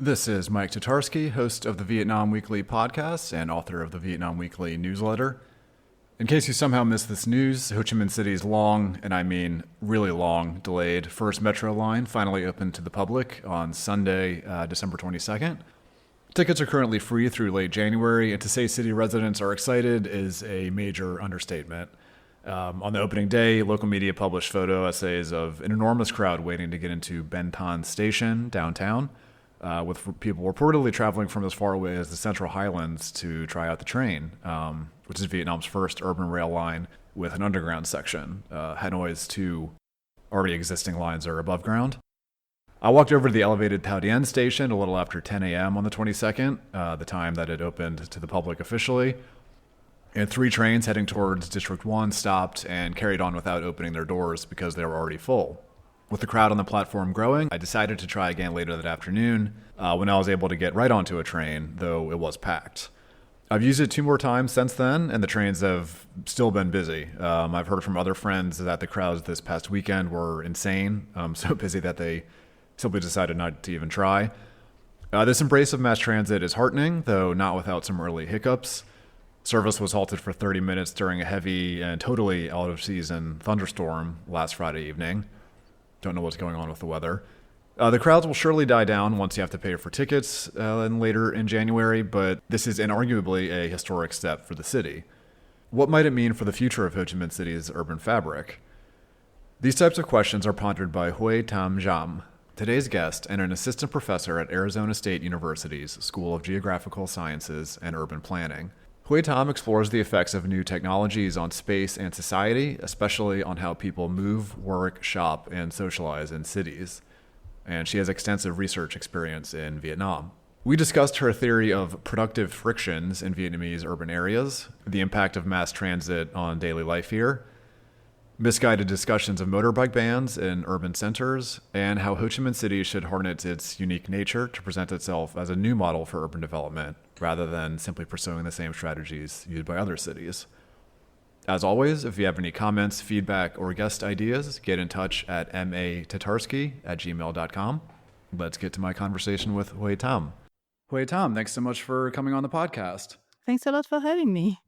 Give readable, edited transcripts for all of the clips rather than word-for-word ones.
This is Mike Tatarski, host of the Vietnam Weekly podcast and author of the Vietnam Weekly newsletter. In case you somehow missed this news, Ho Chi Minh City's long, and I mean really long, delayed first metro line finally opened to the public on Sunday, December 22nd. Tickets are currently free through late January, and to say city residents are excited is a major understatement. On the opening day, local media published photo essays of an enormous crowd waiting to get into Ben Thanh Station downtown, with people reportedly traveling from as far away as the Central Highlands to try out the train, which is Vietnam's first urban rail line with an underground section. Hanoi's two already existing lines are above ground. I walked over to the elevated Thao Dien station a little after 10 a.m. on the 22nd, the time that it opened to the public officially. And three trains heading towards District 1 stopped and carried on without opening their doors because they were already full. With the crowd on the platform growing, I decided to try again later that afternoon when I was able to get right onto a train, though it was packed. I've used it 2 more times since then, and the trains have still been busy. I've heard from other friends that the crowds this past weekend were insane, so busy that they simply decided not to even try. This embrace of mass transit is heartening, though not without some early hiccups. Service was halted for 30 minutes during a heavy and totally out-of-season thunderstorm last Friday evening. Don't know what's going on with the weather. The crowds will surely die down once you have to pay for tickets and later in January, but this is inarguably a historic step for the city. What might it mean for the future of Ho Chi Minh City's urban fabric? These types of questions are pondered by Huê-Tâm, today's guest and an assistant professor at Arizona State University's School of Geographical Sciences and Urban Planning. Huê-Tâm explores the effects of new technologies on space and society, especially on how people move, work, shop, and socialize in cities. And she has extensive research experience in Vietnam. We discussed her theory of productive frictions in Vietnamese urban areas, the impact of mass transit on daily life here, misguided discussions of motorbike bans in urban centers, and how Ho Chi Minh City should harness its unique nature to present itself as a new model for urban development, rather than simply pursuing the same strategies used by other cities. As always, if you have any comments, feedback, or guest ideas, get in touch at matatarski@gmail.com. Let's get to my conversation with Huê-Tâm. Huê-Tâm, thanks so much for coming on the podcast. Thanks a lot for having me.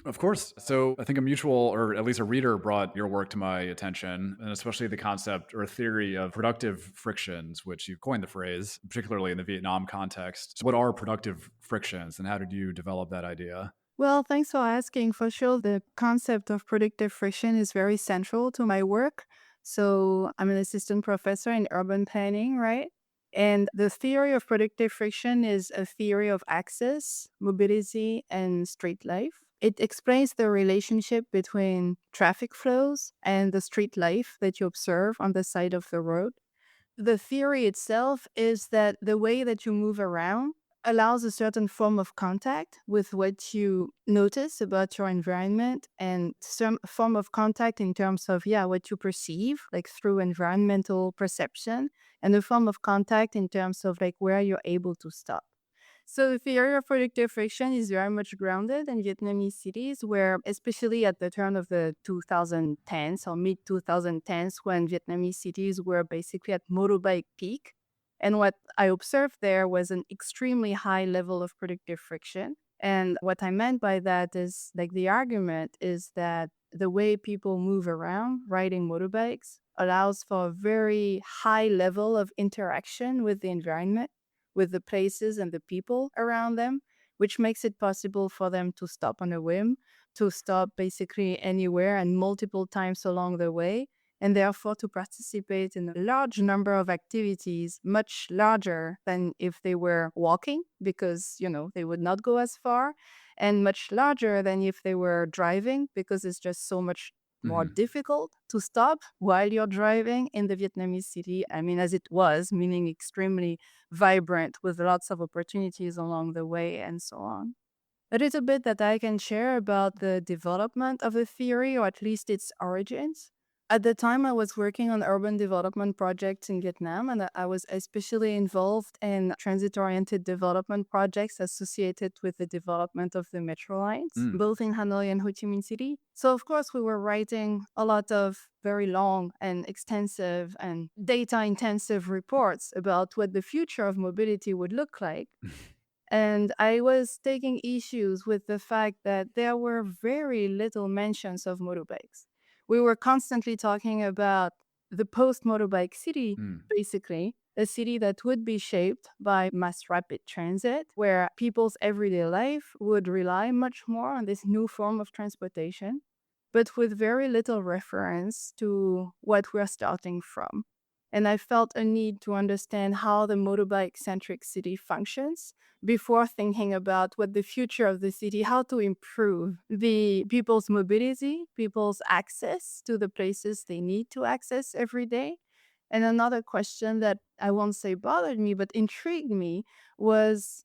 Of course. So I think a mutual, or at least a reader, brought your work to my attention, and especially the concept or theory of productive frictions, which you coined the phrase, particularly in the Vietnam context. So what are productive frictions, and how did you develop that idea? Well, thanks for asking. For sure, the concept of predictive friction is very central to my work. So I'm an assistant professor in urban planning, right? And the theory of predictive friction is a theory of access, mobility, and street life. It explains the relationship between traffic flows and the street life that you observe on the side of the road. The theory itself is that the way that you move around allows a certain form of contact with what you notice about your environment and some form of contact in terms of, what you perceive, like through environmental perception, and a form of contact in terms of like where you're able to stop. So the theory of predictive friction is very much grounded in Vietnamese cities where, especially at the turn of the 2010s or mid-2010s, when Vietnamese cities were basically at motorbike peak. And what I observed there was an extremely high level of predictive friction. And what I meant by that is like the argument is that the way people move around riding motorbikes allows for a very high level of interaction with the environment, with the places and the people around them, which makes it possible for them to stop on a whim, to stop basically anywhere and multiple times along the way, and therefore to participate in a large number of activities, much larger than if they were walking, because, they would not go as far, and much larger than if they were driving, because it's just so much more difficult to stop while you're driving in the Vietnamese city. I mean, as it was, meaning extremely vibrant with lots of opportunities along the way and so on. A little bit that I can share about the development of the theory, or at least its origins. At the time, I was working on urban development projects in Vietnam, and I was especially involved in transit-oriented development projects associated with the development of the metro lines, both in Hanoi and Ho Chi Minh City. So, of course, we were writing a lot of very long and extensive and data intensive reports about what the future of mobility would look like. And I was taking issues with the fact that there were very little mentions of motorbikes. We were constantly talking about the post motorbike city, Mm. basically, a city that would be shaped by mass rapid transit, where people's everyday life would rely much more on this new form of transportation, but with very little reference to what we're starting from. And I felt a need to understand how the motorbike centric city functions before thinking about what the future of the city, how to improve the people's mobility, people's access to the places they need to access every day. And another question that I won't say bothered me, but intrigued me was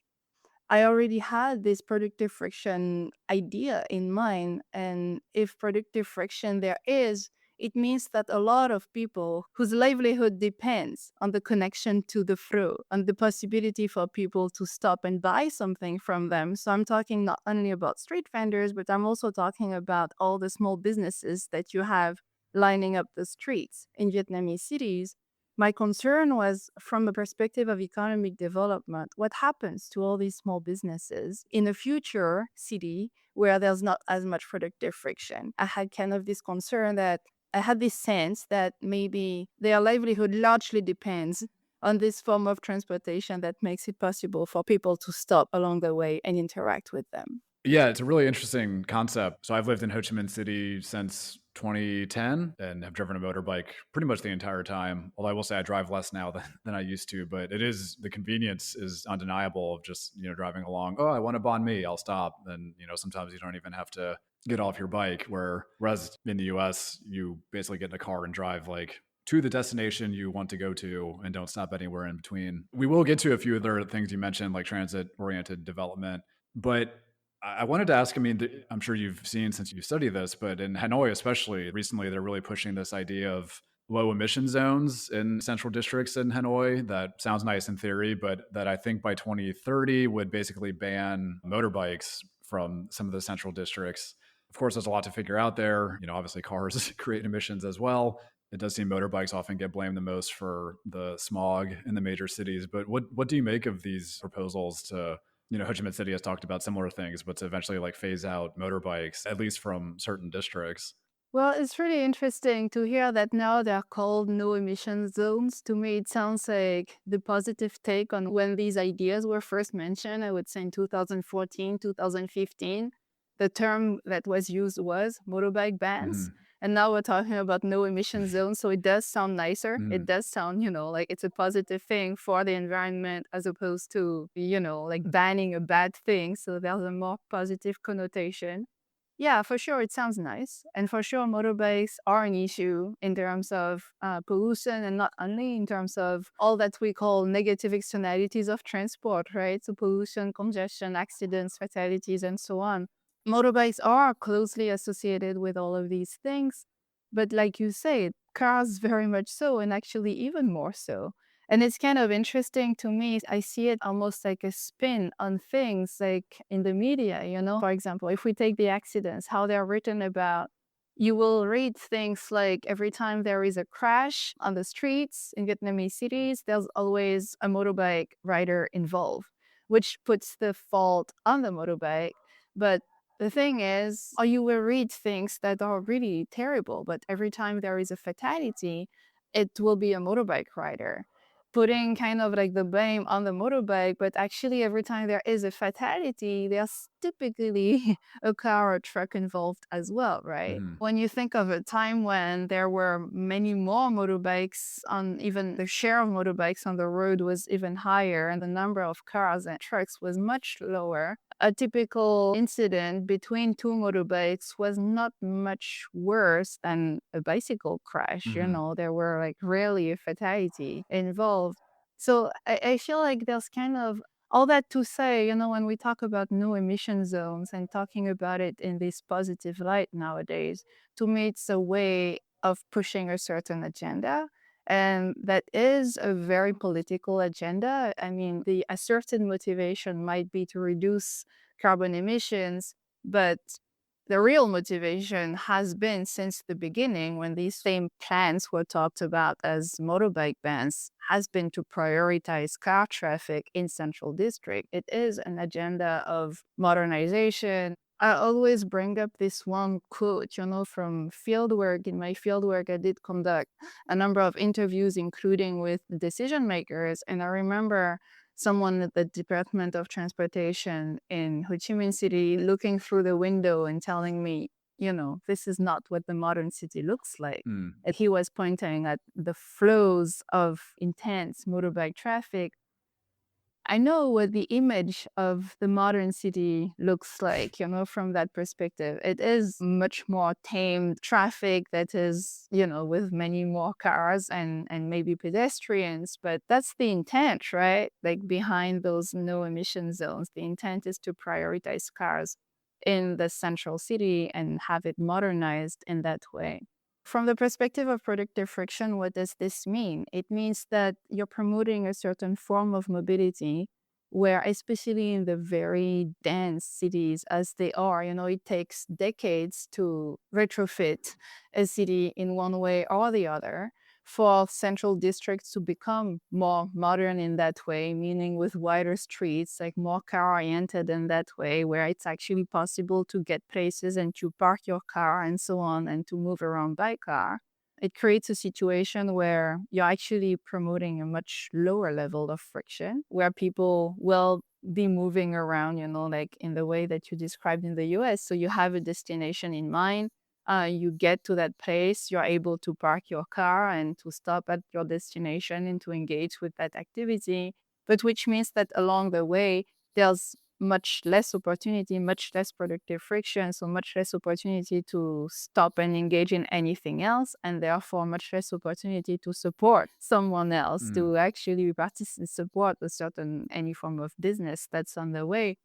I already had this predictive friction idea in mind. And if predictive friction there is, it means that a lot of people whose livelihood depends on the connection to the flow, on the possibility for people to stop and buy something from them. So I'm talking not only about street vendors, but I'm also talking about all the small businesses that you have lining up the streets in Vietnamese cities. My concern was from a perspective of economic development. What happens to all these small businesses in a future city where there's not as much productive friction? I had kind of this concern that I had this sense that maybe their livelihood largely depends on this form of transportation that makes it possible for people to stop along the way and interact with them. Yeah, it's a really interesting concept. So I've lived in Ho Chi Minh City since 2010 and have driven a motorbike pretty much the entire time. Although I will say I drive less now than I used to, but it is the convenience is undeniable of just, driving along. Oh, I want to bond me, I'll stop. And, sometimes you don't even have to get off your bike. Whereas in the US, you basically get in a car and drive like to the destination you want to go to and don't stop anywhere in between. We will get to a few other things you mentioned, like transit oriented development. But I wanted to ask, I mean, I'm sure you've seen since you study this, but in Hanoi, especially recently, they're really pushing this idea of low emission zones in central districts in Hanoi. That sounds nice in theory, but that I think by 2030 would basically ban motorbikes from some of the central districts. Of course, there's a lot to figure out there. Obviously, cars create emissions as well. It does seem motorbikes often get blamed the most for the smog in the major cities. But what do you make of these proposals to Ho Chi Minh City has talked about similar things, but to eventually like phase out motorbikes, at least from certain districts? Well, it's really interesting to hear that now they're called no emission zones. To me, it sounds like the positive take on when these ideas were first mentioned, I would say in 2014, 2015. The term that was used was motorbike bans. Hmm. And now we're talking about no emission zones. So it does sound nicer. It Hmm. does sound, like it's a positive thing for the environment as opposed to, like banning a bad thing. So there's a more positive connotation. Yeah, for sure, it sounds nice. And for sure, motorbikes are an issue in terms of pollution and not only in terms of all that we call negative externalities of transport, right? So, pollution, congestion, accidents, fatalities, and so on. Motorbikes are closely associated with all of these things. But, like you say, cars very much so, and actually even more so. And it's kind of interesting to me. I see it almost like a spin on things like in the media. For example, if we take the accidents, how they're written about, you will read things like every time there is a crash on the streets in Vietnamese cities, there's always a motorbike rider involved, which puts the fault on the motorbike. But the thing is, or you will read things that are really terrible, but every time there is a fatality, it will be a motorbike rider putting kind of like the blame on the motorbike, but actually every time there is a fatality, there's typically a car or truck involved as well, right? Hmm. When you think of a time when there were many more motorbikes on, even the share of motorbikes on the road was even higher and the number of cars and trucks was much lower, a typical incident between two motorbikes was not much worse than a bicycle crash. Hmm. There were like rarely a fatality involved. So I feel like there's kind of all that to say, when we talk about no emission zones and talking about it in this positive light nowadays, to me, it's a way of pushing a certain agenda. And that is a very political agenda. I mean, the asserted motivation might be to reduce carbon emissions, but The real motivation has been since the beginning, when these same plans were talked about as motorbike bans, has been to prioritize car traffic in Central District. It is an agenda of modernization. I always bring up this one quote, from fieldwork. In my fieldwork, I did conduct a number of interviews, including with decision makers. And I remember someone at the Department of Transportation in Ho Chi Minh City looking through the window and telling me, this is not what the modern city looks like. Mm. And he was pointing at the flows of intense motorbike traffic. I know what the image of the modern city looks like, from that perspective. It is much more tamed traffic that is, with many more cars and maybe pedestrians, but that's the intent, right? Like behind those no emission zones, the intent is to prioritize cars in the central city and have it modernized in that way. From the perspective of productive friction, what does this mean? It means that you're promoting a certain form of mobility where, especially in the very dense cities as they are, it takes decades to retrofit a city in one way or the other for central districts to become more modern in that way, meaning with wider streets, like more car-oriented in that way, where it's actually possible to get places and to park your car and so on and to move around by car. It creates a situation where you're actually promoting a much lower level of friction, where people will be moving around, like in the way that you described in the US. So you have a destination in mind, you get to that place, you're able to park your car and to stop at your destination and to engage with that activity. But which means that along the way, there's much less opportunity, much less productive friction, so much less opportunity to stop and engage in anything else, and therefore much less opportunity to support someone else, Mm. to actually participate, support a certain any form of business that's on the way.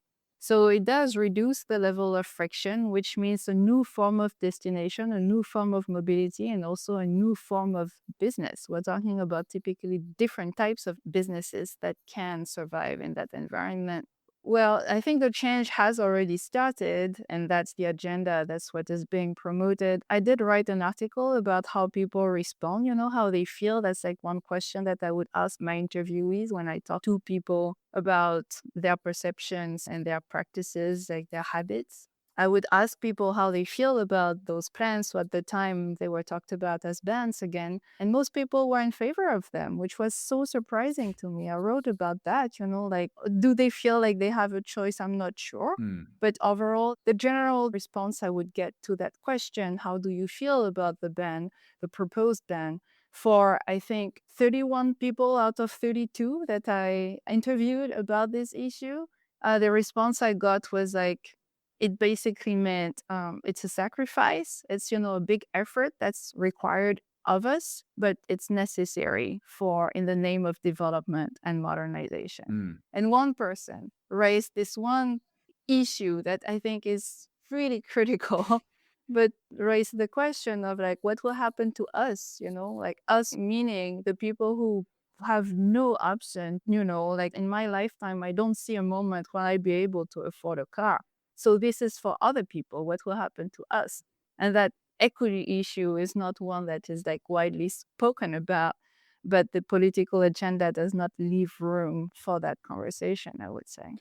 So it does reduce the level of friction, which means a new form of destination, a new form of mobility, and also a new form of business. We're talking about typically different types of businesses that can survive in that environment. Well, I think the change has already started, and that's the agenda. That's what is being promoted. I did write an article about how people respond, how they feel. That's like one question that I would ask my interviewees when I talk to people about their perceptions and their practices, like their habits. I would ask people how they feel about those plans. So at the time, they were talked about as bans again. And most people were in favor of them, which was so surprising to me. I wrote about that, like, do they feel like they have a choice? I'm not sure. Mm. But overall, the general response I would get to that question, how do you feel about the ban, the proposed ban, for, I think, 31 people out of 32 that I interviewed about this issue, the response I got was like, it basically meant it's a sacrifice. It's, a big effort that's required of us, but it's necessary for in the name of development and modernization. Mm. And one person raised this one issue that I think is really critical, but raised the question of like, what will happen to us, like us, meaning the people who have no option, like in my lifetime, I don't see a moment when I'd be able to afford a car. So this is for other people. What will happen to us? And that equity issue is not one that is like widely spoken about, but the political agenda does not leave room for that conversation, I would say.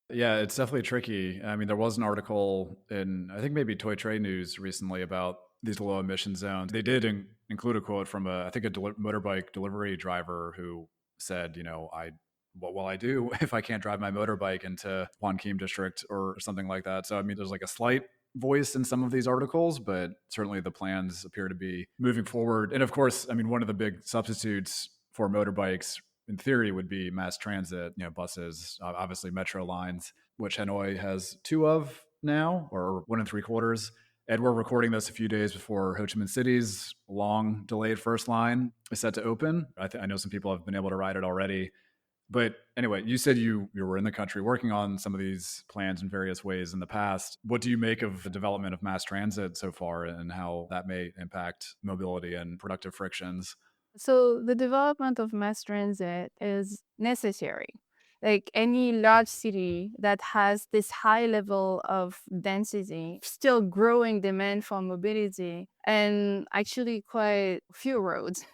Yeah, it's definitely tricky. I mean, there was an article in, I think maybe Toy Trade News recently about these low emission zones. They did include a quote from I think a motorbike delivery driver who said, what will I do if I can't drive my motorbike into Wan Kim district or something like that? So, I mean, there's like a slight voice in some of these articles, but certainly the plans appear to be moving forward. And of course, I mean, one of the big substitutes for motorbikes in theory would be mass transit, buses, obviously metro lines, which Hanoi has two of now, or 1 3/4. And we're recording this a few days before Ho Chi Minh City's long delayed first line is set to open. I know some people have been able to ride it already. But anyway, you said you were in the country working on some of these plans in various ways in the past. What do you make of the development of mass transit so far and how that may impact mobility and productive frictions? So the development of mass transit is necessary. Like any large city that has this high level of density, still growing demand for mobility, and actually quite few roads.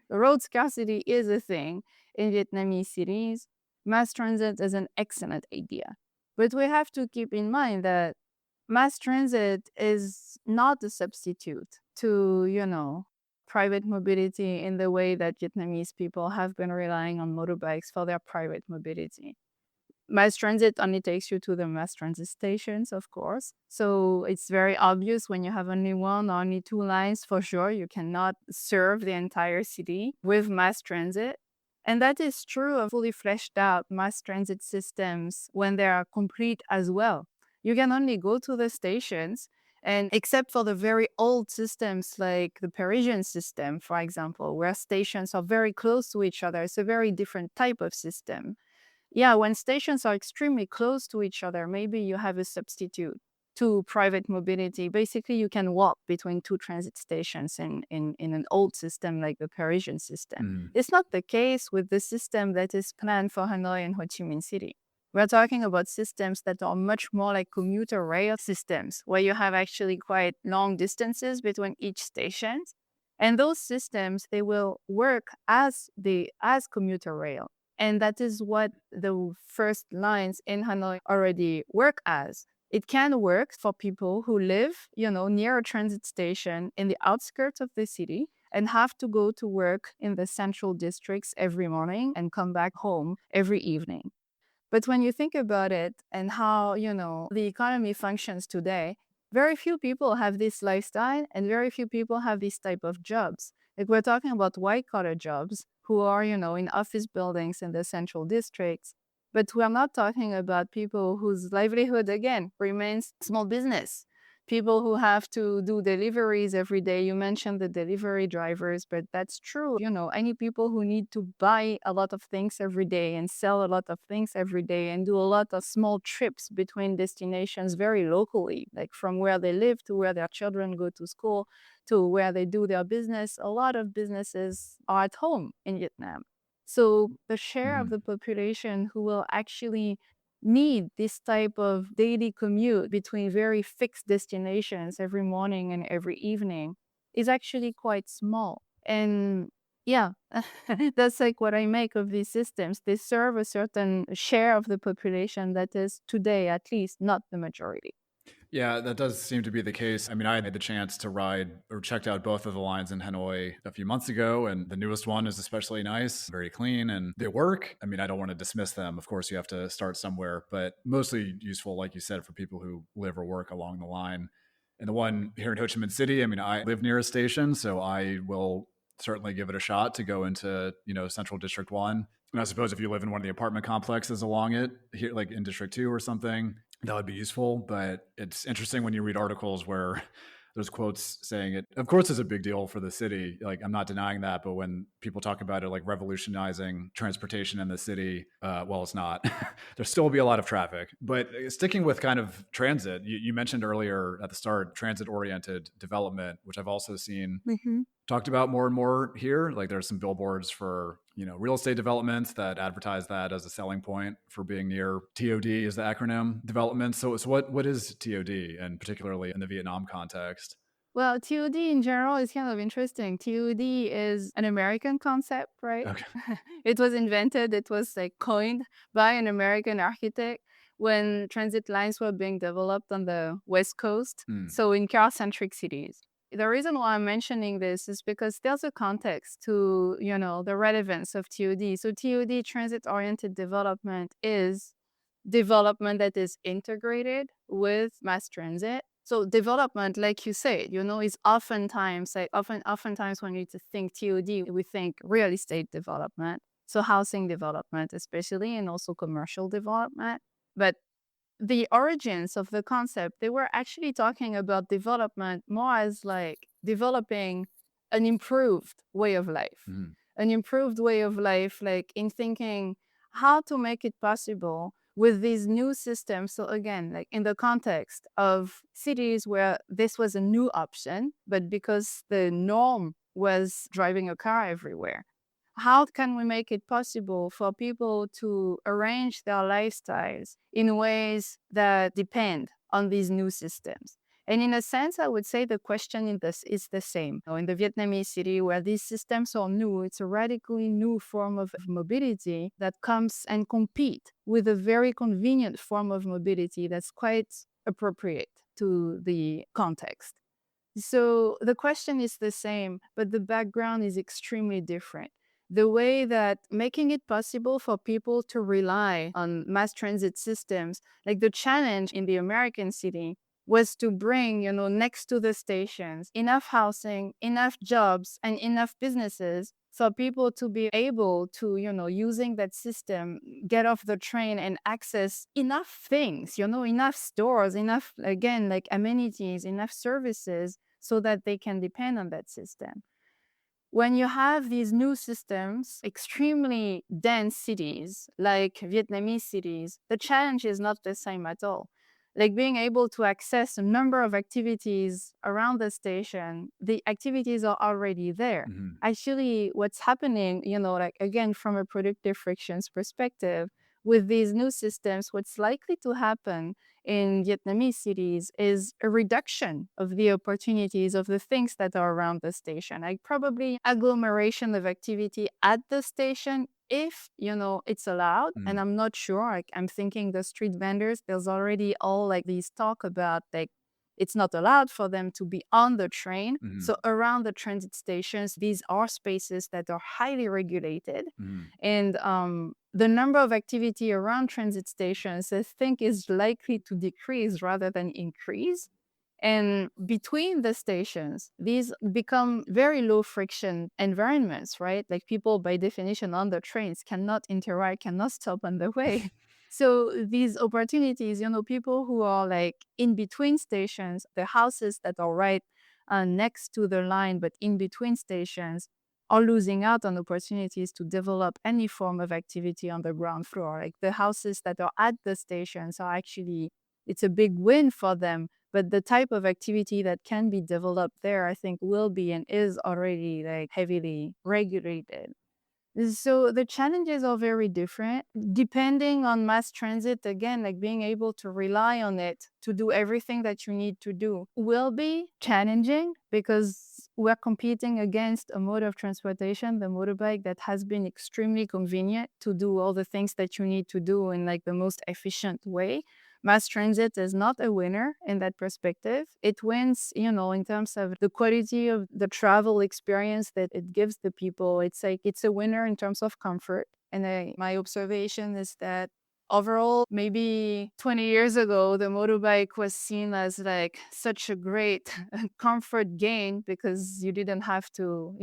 Road scarcity is a thing in Vietnamese cities. Mass transit is an excellent idea. But we have to keep in mind that mass transit is not a substitute to, private mobility in the way that Vietnamese people have been relying on motorbikes for their private mobility. Mass transit only takes you to the mass transit stations, of course. So it's very obvious when you have only one or only two lines, for sure, you cannot serve the entire city with mass transit. And that is true of fully fleshed out mass transit systems when they are complete as well. You can only go to the stations, and except for the very old systems like the Parisian system, for example, where stations are very close to each other, it's a very different type of system. Yeah, when stations are extremely close to each other, maybe you have a substitute to private mobility. Basically, you can walk between two transit stations in an old system like the Parisian system. Mm. It's not the case with the system that is planned for Hanoi and Ho Chi Minh City. We're talking about systems that are much more like commuter rail systems, where you have actually quite long distances between each station. And those systems, they will work as commuter rail. And that is what the first lines in Hanoi already work as. It can work for people who live, near a transit station in the outskirts of the city and have to go to work in the central districts every morning and come back home every evening. But when you think about it and how, the economy functions today, very few people have this lifestyle and very few people have this type of jobs. Like we're talking about white collar jobs who are, in office buildings in the central districts. But we're not talking about people whose livelihood, again, remains small business. People who have to do deliveries every day. You mentioned the delivery drivers, but that's true. Any people who need to buy a lot of things every day and sell a lot of things every day and do a lot of small trips between destinations very locally, like from where they live to where their children go to school to where they do their business. A lot of businesses are at home in Vietnam. So the share of Mm. the population who will actually need this type of daily commute between very fixed destinations every morning and every evening is actually quite small. And yeah, that's like what I make of these systems. They serve a certain share of the population that is today, at least, not the majority. Yeah, that does seem to be the case. I mean, I had the chance to ride or checked out both of the lines in Hanoi a few months ago, and the newest one is especially nice, very clean, and they work. I mean, I don't want to dismiss them. Of course, you have to start somewhere, but mostly useful, like you said, for people who live or work along the line. And the one here in Ho Chi Minh City, I mean, I live near a station, so I will certainly give it a shot to go into, Central District 1. And I suppose if you live in one of the apartment complexes along it, here, like in District 2 or something, that would be useful. But it's interesting when you read articles where there's quotes saying it, of course, is a big deal for the city. Like, I'm not denying that. But when people talk about it, like revolutionizing transportation in the city, well, it's not. There'll still be a lot of traffic. But sticking with kind of transit, you mentioned earlier at the start, transit oriented development, which I've also seen Mm-hmm. talked about more and more here. Like there's some billboards for, real estate developments that advertise that as a selling point for being near TOD is the acronym development. So what is TOD, and particularly in the Vietnam context? Well, TOD in general is kind of interesting. TOD is an American concept, right? Okay. It was invented, it was like coined by an American architect when transit lines were being developed on the West Coast, Mm. so in car-centric cities. The reason why I'm mentioning this is because there's a context to, the relevance of TOD. So TOD, transit-oriented development, is development that is integrated with mass transit. So development, like you said, is oftentimes oftentimes when we think TOD, we think real estate development, so housing development especially, and also commercial development. But the origins of the concept, they were actually talking about development more as like developing an improved way of life. Mm. An improved way of life, like in thinking how to make it possible with these new systems. So again, like in the context of cities where this was a new option, but because the norm was driving a car everywhere, how can we make it possible for people to arrange their lifestyles in ways that depend on these new systems? And in a sense, I would say the question in this is the same. In the Vietnamese city where these systems are new, it's a radically new form of mobility that comes and compete with a very convenient form of mobility that's quite appropriate to the context. So the question is the same, but the background is extremely different. The way that making it possible for people to rely on mass transit systems, like the challenge in the American city was to bring, next to the stations, enough housing, enough jobs, and enough businesses for people to be able to, using that system, get off the train and access enough things, enough stores, enough, again, like amenities, enough services so that they can depend on that system. When you have these new systems, extremely dense cities like Vietnamese cities, the challenge is not the same at all. Like being able to access a number of activities around the station, the activities are already there. Mm-hmm. Actually, what's happening, like again, from a productive frictions perspective, with these new systems, what's likely to happen in Vietnamese cities is a reduction of the opportunities of the things that are around the station. Like probably agglomeration of activity at the station if it's allowed. Mm-hmm. And I'm not sure. Like I'm thinking the street vendors, there's already all like these talk about like it's not allowed for them to be on the train. Mm-hmm. So around the transit stations, these are spaces that are highly regulated. Mm-hmm. And the number of activity around transit stations, I think, is likely to decrease rather than increase. And between the stations, these become very low friction environments, right? Like people, by definition, on the trains cannot interact, cannot stop on the way. So these opportunities, people who are like in between stations, the houses that are right next to the line, but in between stations, are losing out on opportunities to develop any form of activity on the ground floor. Like the houses that are at the stations are actually, it's a big win for them. But the type of activity that can be developed there, I think, will be and is already like heavily regulated. So the challenges are very different depending on mass transit. Again, like being able to rely on it to do everything that you need to do will be challenging because we're competing against a mode of transportation, the motorbike, that has been extremely convenient to do all the things that you need to do in like the most efficient way. Mass transit is not a winner in that perspective. It wins, in terms of the quality of the travel experience that it gives the people. It's like it's a winner in terms of comfort. And my observation is that overall, maybe 20 years ago, the motorbike was seen as like such a great comfort gain because you didn't have to,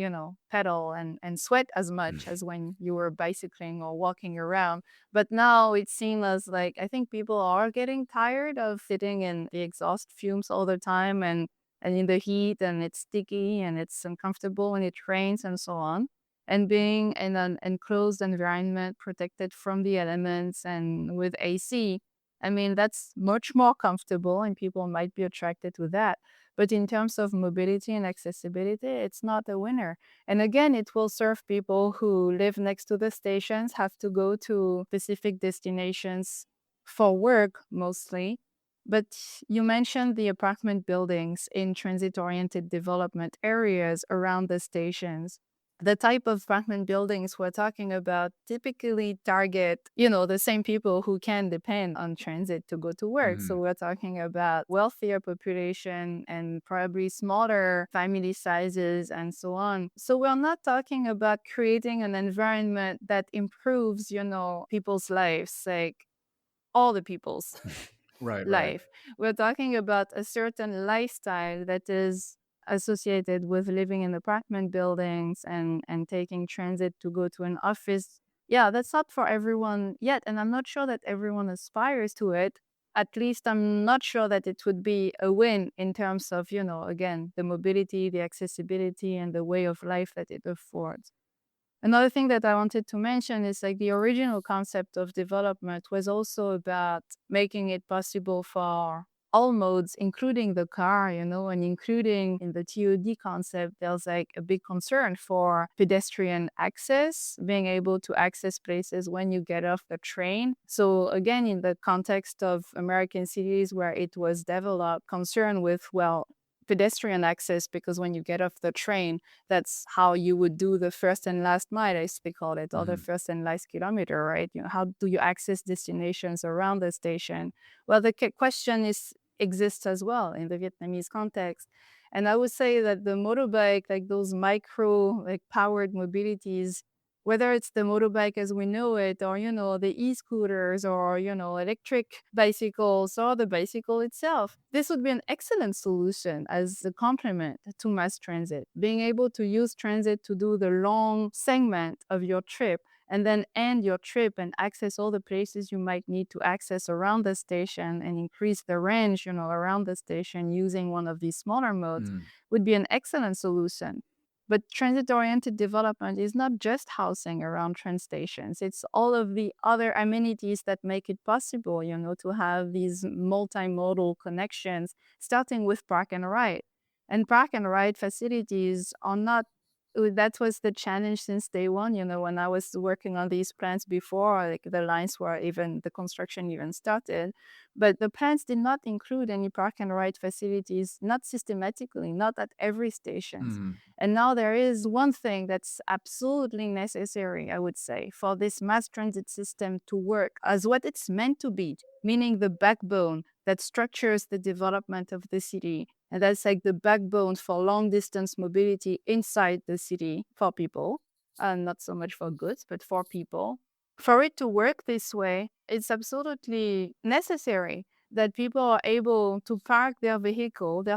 pedal and sweat as much as when you were bicycling or walking around. But now it's seen as like, I think people are getting tired of sitting in the exhaust fumes all the time and in the heat, and it's sticky and it's uncomfortable when it rains and so on. And being in an enclosed environment protected from the elements and with AC, I mean, that's much more comfortable and people might be attracted to that. But in terms of mobility and accessibility, it's not a winner. And again, it will serve people who live next to the stations, have to go to specific destinations for work mostly. But you mentioned the apartment buildings in transit-oriented development areas around the stations. The type of apartment buildings we're talking about typically target, the same people who can depend on transit to go to work. Mm-hmm. So we're talking about wealthier population and probably smaller family sizes and so on. So we're not talking about creating an environment that improves, people's lives, like all the people's Right, right. life. We're talking about a certain lifestyle that is associated with living in apartment buildings and taking transit to go to an office. Yeah, that's not for everyone yet. And I'm not sure that everyone aspires to it. At least I'm not sure that it would be a win in terms of, again, the mobility, the accessibility, and the way of life that it affords. Another thing that I wanted to mention is like the original concept of development was also about making it possible for all modes, including the car, and including in the TOD concept, there's like a big concern for pedestrian access, being able to access places when you get off the train. So again, in the context of American cities where it was developed, concern with, well, pedestrian access, because when you get off the train, that's how you would do the first and last mile, as they call it, or the Mhm. first and last kilometer, right? How do you access destinations around the station? Well, the question exists as well in the Vietnamese context. And I would say that the motorbike, like those micro, like powered mobilities, whether it's the motorbike as we know it, or, the e-scooters, or, electric bicycles, or the bicycle itself, this would be an excellent solution as a complement to mass transit. Being able to use transit to do the long segment of your trip and then end your trip and access all the places you might need to access around the station and increase the range, around the station using one of these smaller modes Mm. would be an excellent solution. But transit-oriented development is not just housing around train stations. It's all of the other amenities that make it possible, to have these multimodal connections, starting with park and ride. And park and ride facilities are not that was the challenge since day one. When I was working on these plans before, like the construction even started, but the plans did not include any park and ride facilities, not systematically, not at every station. Mhm. And now there is one thing that's absolutely necessary, I would say, for this mass transit system to work as what it's meant to be, meaning the backbone that structures the development of the city. And that's like the backbone for long distance mobility inside the city for people, and not so much for goods, but for people. For it to work this way, it's absolutely necessary that people are able to park their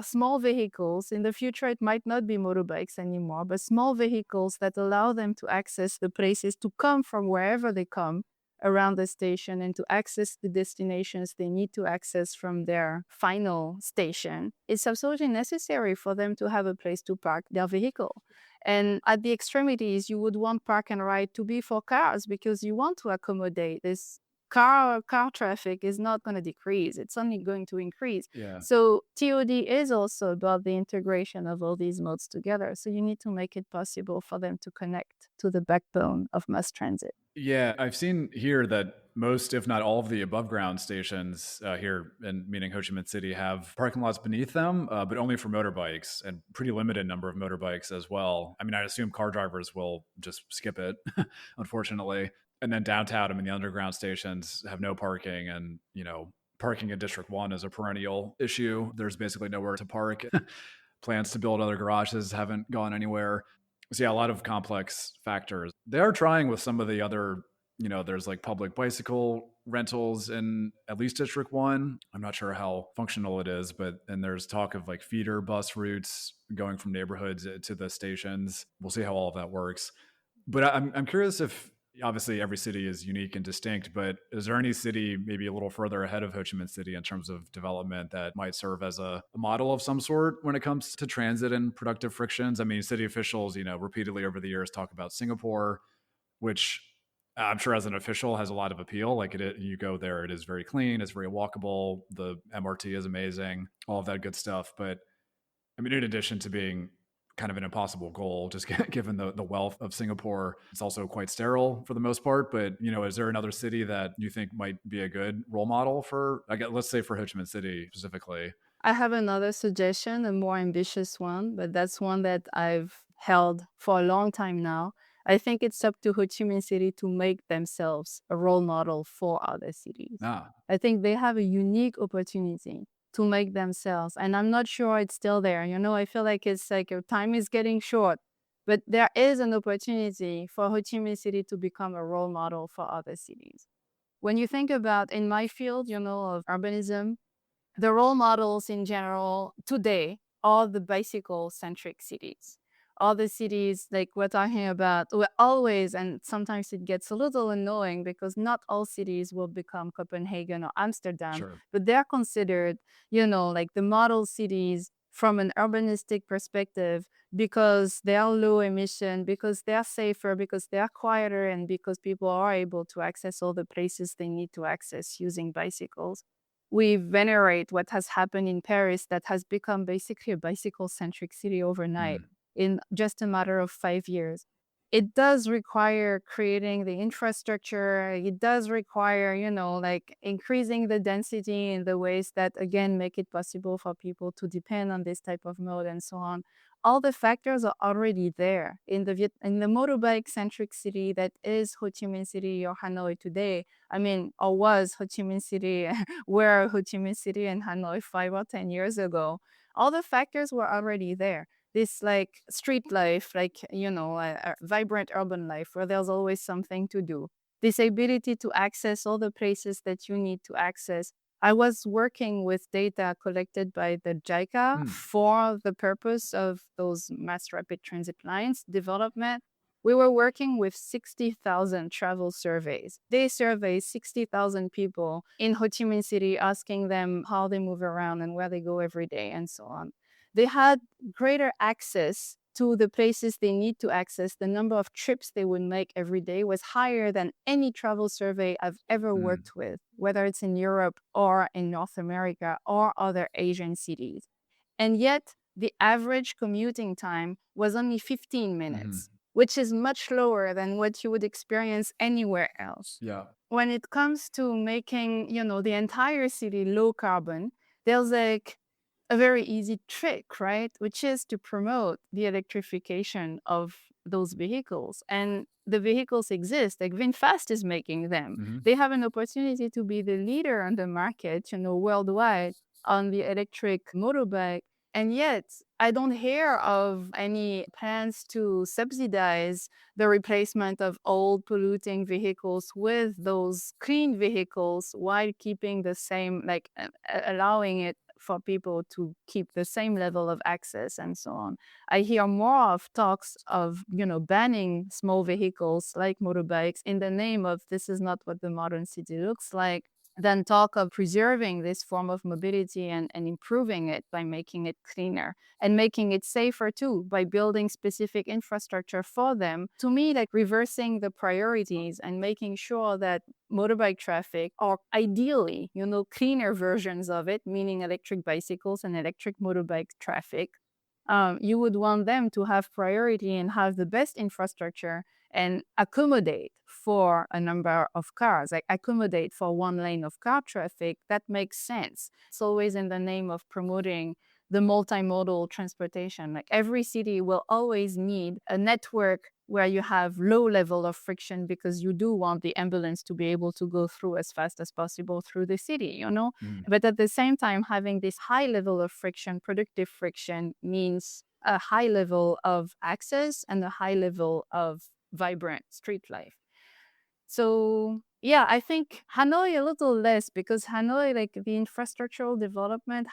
small vehicles. In the future, it might not be motorbikes anymore, but small vehicles that allow them to access the places, to come from wherever they come around the station, and to access the destinations they need to access from their final station. It's absolutely necessary for them to have a place to park their vehicle. And at the extremities, you would want park and ride to be for cars, because you want to accommodate this car traffic is not going to decrease. It's only going to increase. Yeah. So TOD is also about the integration of all these modes together. So you need to make it possible for them to connect to the backbone of mass transit. Yeah, I've seen here that most, if not all, of the above ground stations here, and meaning Ho Chi Minh City, have parking lots beneath them, but only for motorbikes, and pretty limited number of motorbikes as well. I mean, I assume car drivers will just skip it, unfortunately. And then downtown, I mean, the underground stations have no parking, and parking in District One is a perennial issue. There's basically nowhere to park. Plans to build other garages haven't gone anywhere. So yeah, a lot of complex factors. They are trying with some of the other, there's like public bicycle rentals in at least District 1. I'm not sure how functional it is, but then there's talk of like feeder bus routes going from neighborhoods to the stations. We'll see how all of that works. But I'm curious if, obviously every city is unique and distinct, but is there any city maybe a little further ahead of Ho Chi Minh City in terms of development that might serve as a model of some sort when it comes to transit and productive frictions? I mean, city officials, repeatedly over the years talk about Singapore, which I'm sure as an official has a lot of appeal. Like you go there, it is very clean, it's very walkable, the MRT is amazing, all of that good stuff. But I mean, in addition to being kind of an impossible goal, just given the wealth of Singapore, it's also quite sterile for the most part. But is there another city that you think might be a good role model for? I guess, let's say for Ho Chi Minh City specifically. I have another suggestion, a more ambitious one, but that's one that I've held for a long time now. I think it's up to Ho Chi Minh City to make themselves a role model for other cities. Ah, I think they have a unique opportunity to make themselves, and I'm not sure it's still there. I feel like it's like time is getting short, but there is an opportunity for Ho Chi Minh City to become a role model for other cities. When you think about in my field, of urbanism, the role models in general today are the bicycle-centric cities. All the cities like we're talking about, we're always, and sometimes it gets a little annoying because not all cities will become Copenhagen or Amsterdam, sure. but they're considered, like the model cities from an urbanistic perspective because they are low emission, because they are safer, because they are quieter, and because people are able to access all the places they need to access using bicycles. we venerate what has happened in Paris that has become basically a bicycle-centric city overnight Mm. in just a matter of 5 years. It does require creating the infrastructure. It does require, like increasing the density in the ways that, again, make it possible for people to depend on this type of mode and so on. All the factors are already there in the motorbike-centric city that is Ho Chi Minh City or Hanoi today. I mean, or was Ho Chi Minh City, where Ho Chi Minh City and Hanoi 5 or 10 years ago. All the factors were already there. This like street life, like, a vibrant urban life where there's always something to do. This ability to access all the places that you need to access. I was working with data collected by the JICA Mm. for the purpose of those mass rapid transit lines development. We were working with 60,000 travel surveys. They survey 60,000 people in Ho Chi Minh City, asking them how they move around and where they go every day and so on. They had greater access to the places they need to access. The number of trips they would make every day was higher than any travel survey I've ever Mm. worked with, whether it's in Europe or in North America or other Asian cities. And yet, the average commuting time was only 15 Hmm. minutes, which is much lower than what you would experience anywhere else. Yeah. When it comes to making, the entire city low carbon, there's like a very easy trick, right? Which is to promote the electrification of those vehicles. And the vehicles exist, like VinFast is making them. Hmm. They have an opportunity to be the leader on the market, worldwide on the electric motorbike. And yet, I don't hear of any plans to subsidize the replacement of old polluting vehicles with those clean vehicles while keeping the same, like allowing it for people to keep the same level of access and so on. I hear more of talks of, banning small vehicles like motorbikes in the name of this is not what the modern city looks like, than talk of preserving this form of mobility and improving it by making it cleaner and making it safer too by building specific infrastructure for them. To me, like reversing the priorities and making sure that motorbike traffic, or ideally, cleaner versions of it, meaning electric bicycles and electric motorbike traffic, you would want them to have priority and have the best infrastructure and accommodate for a number of cars, like accommodate for one lane of car traffic. That makes sense. It's always in the name of promoting the multimodal transportation. Like every city will always need a network where you have low level of friction because you do want the ambulance to be able to go through as fast as possible through the city. Mm. But at the same time, having this high level of friction, productive friction, means a high level of access and a high level of vibrant street life. So yeah, I think Hanoi a little less because Hanoi, like the infrastructural development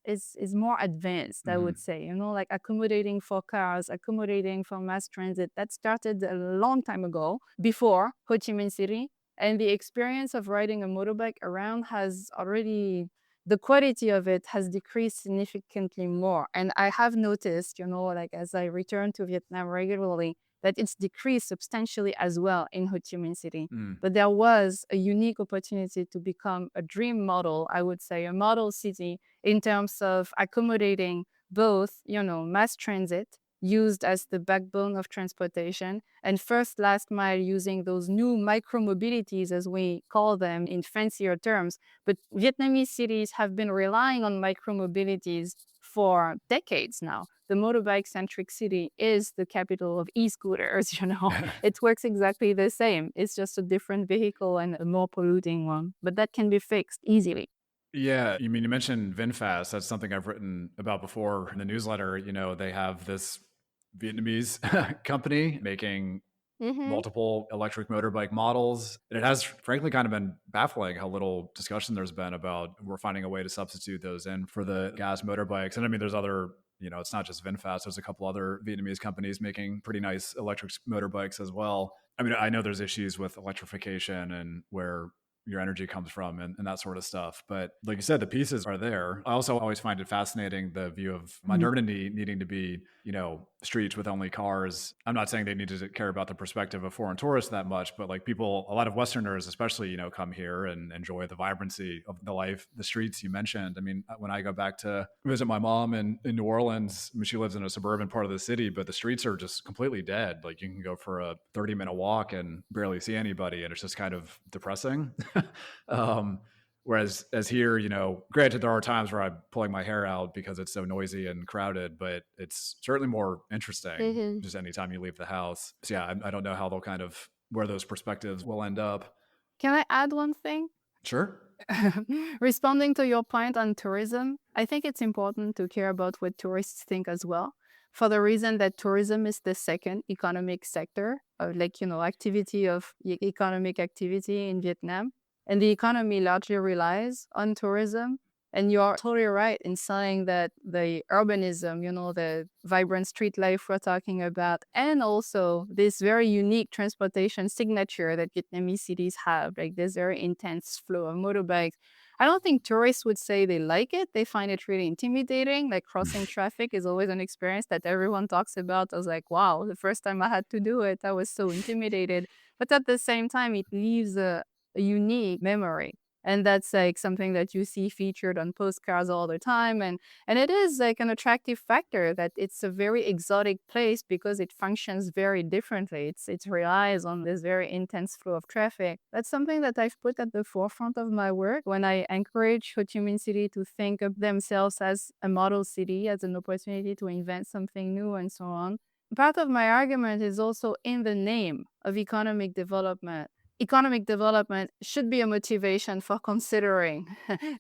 is more advanced, I would Hmm. say, like accommodating for cars, accommodating for mass transit. That started a long time ago before Ho Chi Minh City. And the experience of riding a motorbike around has already, the quality of it has decreased significantly more. And I have noticed, like as I return to Vietnam regularly, that it's decreased substantially as well in Ho Chi Minh City. Mm. But there was a unique opportunity to become a dream model, I would say, a model city in terms of accommodating both, mass transit used as the backbone of transportation and first last mile using those new micromobilities, as we call them in fancier terms. But Vietnamese cities have been relying on micromobilities for decades now. The motorbike-centric city is the capital of e-scooters, It works exactly the same. It's just a different vehicle and a more polluting one. But that can be fixed easily. Yeah, you mentioned VinFast. That's something I've written about before in the newsletter. They have this Vietnamese company making Mm-hmm. multiple electric motorbike models. And it has frankly kind of been baffling how little discussion there's been about we're finding a way to substitute those in for the gas motorbikes. And I mean, there's other, it's not just VinFast. There's a couple other Vietnamese companies making pretty nice electric motorbikes as well. I mean, I know there's issues with electrification and where your energy comes from and that sort of stuff. But like you said, the pieces are there. I also always find it fascinating the view of modernity needing to be, streets with only cars. I'm not saying they need to care about the perspective of foreign tourists that much, but like people, a lot of Westerners especially, you know, come here and enjoy the vibrancy of the life, the streets you mentioned. I mean, when I go back to visit my mom in New Orleans, I mean, she lives in a suburban part of the city, but the streets are just completely dead. Like you can go for a 30-minute walk and barely see anybody, and it's just kind of depressing. Whereas as here, you know, granted, there are times where I'm pulling my hair out because it's so noisy and crowded, but it's certainly more interesting just anytime you leave the house. So yeah, I don't know how they'll kind of, where those perspectives will end up. Can I add one thing? Sure. Responding to your point on tourism, I think it's important to care about what tourists think as well, for the reason that tourism is the second economic sector of economic activity in Vietnam. And the economy largely relies on tourism. And you're totally right in saying that the urbanism, the vibrant street life we're talking about, and also this very unique transportation signature that Vietnamese cities have, like this very intense flow of motorbikes. I don't think tourists would say they like it. They find it really intimidating. Like crossing traffic is always an experience that everyone talks about. I was like, wow, the first time I had to do it, I was so intimidated. But at the same time, it leaves a unique memory. And that's like something that you see featured on postcards all the time. And it is like an attractive factor that it's a very exotic place because it functions very differently. It relies on this very intense flow of traffic. That's something that I've put at the forefront of my work when I encourage Ho Chi Minh City to think of themselves as a model city, as an opportunity to invent something new and so on. Part of my argument is also in the name of economic development. Economic development should be a motivation for considering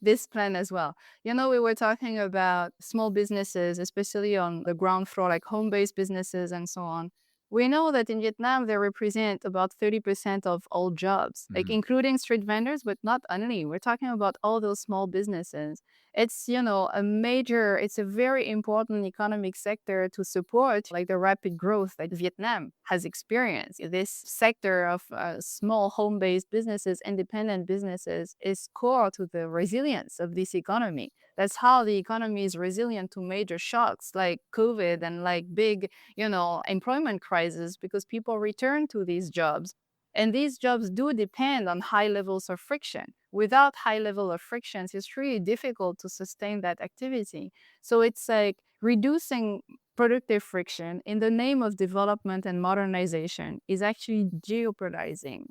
this plan as well. We were talking about small businesses, especially on the ground floor, like home-based businesses and so on. We know that in Vietnam, they represent about 30% of all jobs, like including street vendors, but not only. We're talking about all those small businesses. It's, it's a very important economic sector to support like the rapid growth that Vietnam has experienced. This sector of small home-based businesses, independent businesses, is core to the resilience of this economy. That's how the economy is resilient to major shocks like COVID and like big, employment crisis, because people return to these jobs. And these jobs do depend on high levels of friction. Without high level of frictions, it's really difficult to sustain that activity. So it's like reducing productive friction in the name of development and modernization is actually jeopardizing,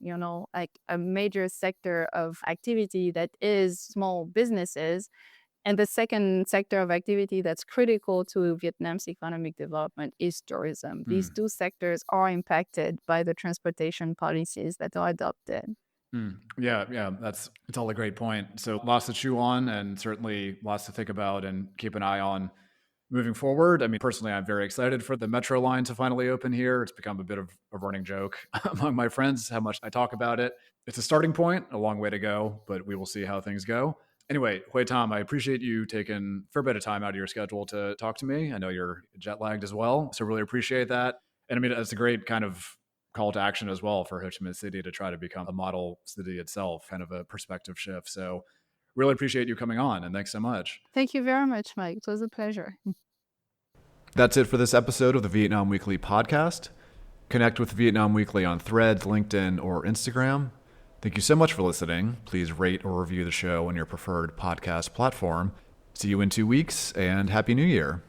like a major sector of activity that is small businesses. And the second sector of activity that's critical to Vietnam's economic development is tourism. These two sectors are impacted by the transportation policies that are adopted. Yeah, it's all a great point. So lots to chew on and certainly lots to think about and keep an eye on moving forward. I mean, personally, I'm very excited for the metro line to finally open here. It's become a bit of a running joke among my friends how much I talk about it. It's a starting point, a long way to go, but we will see how things go. Anyway, Huê-Tâm, I appreciate you taking a fair bit of time out of your schedule to talk to me. I know you're jet lagged as well, so really appreciate that. And I mean, it's a great kind of call to action as well for Ho Chi Minh City to try to become a model city itself, kind of a perspective shift. So really appreciate you coming on, and thanks so much. Thank you very much, Mike. It was a pleasure. That's it for this episode of the Vietnam Weekly podcast. Connect with Vietnam Weekly on Threads, LinkedIn, or Instagram. Thank you so much for listening. Please rate or review the show on your preferred podcast platform. See you in 2 weeks, and Happy New Year.